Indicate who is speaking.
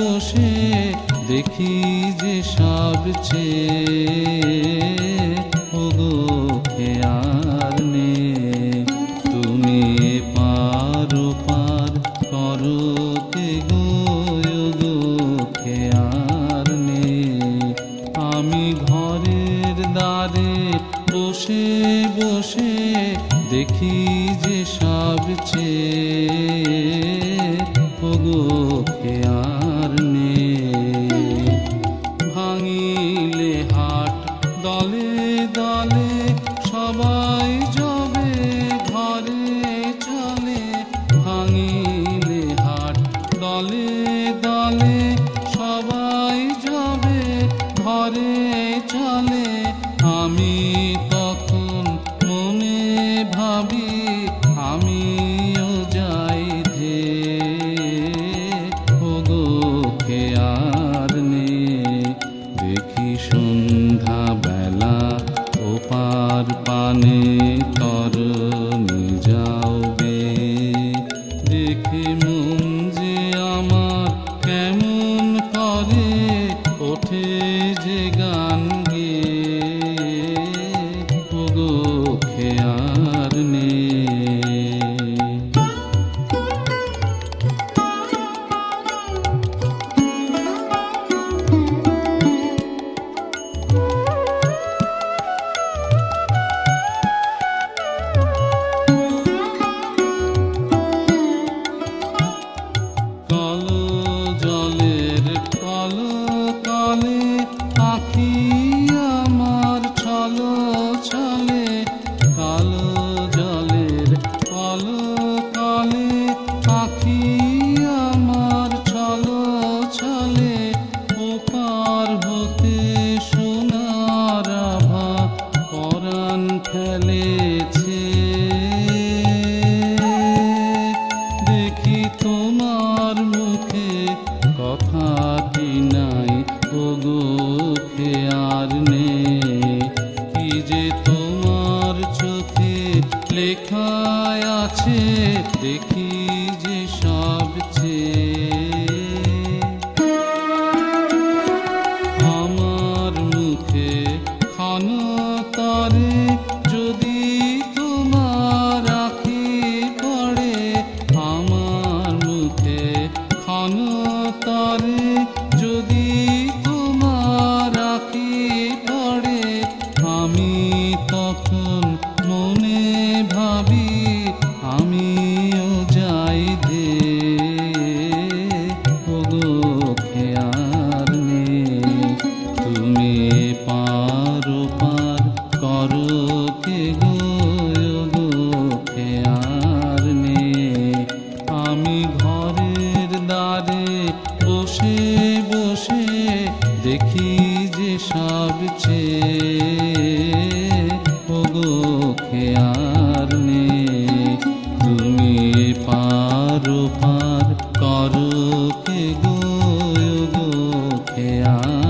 Speaker 1: বসে দেখি যে সবচেয়ে ওগো খেয়াল নেই তুমি পার পার করো কে গো ওগো খেয়াল নেই আমি ঘরের দ্বারে বসে বসে দেখি যে সবচেয়ে ওগো খেয়াল নেই ভাঙিলে হাট দলে দলে সবাই যাবে ঘরে চলে ভাঙিলে হাট দলে দলে সবাই যাবে ঘরে চলে আমি তখন মনে ভাবি আমিও যাই ধে ওগো খেয়াল নেই দেখি সন্ধ্যা বেলা ওপার পানে তরণী যাওবে দেখে মন যে আমার কেমন করে ওঠে যে গান গেয়ে ওগো খেয়াল নেই আখি আমার ছলো ছলে কালো জলের কলো কলে আখি আমার ছলো ছলে ওপার হতে সোনার আভা পরাণ ফেলেছে দেখি তোমার মুখে কথাটি নাই ওগো খেয়াল নেই কি যে তোমার চোখে লেখা আছে দেখি যে সবচেয়ে আমার মুখে ক্ষণ তরে যদি তোমার আঁখি পড়ে আমার মুখে ক্ষণ তরে যদি তোমার আঁখি পড়ে আমি তখন মনে ভাবি আমিও যাই ধে ওগো খেয়াল নেই তুমি পার পার করো কে গো ওগো খেয়াল নেই আমি ঘরের দ্বারে বসে বসে দেখি যে সবচেয়ে ওগো খেয়াল নেই তুমি পার পার করো কে গো ওগো খেয়াল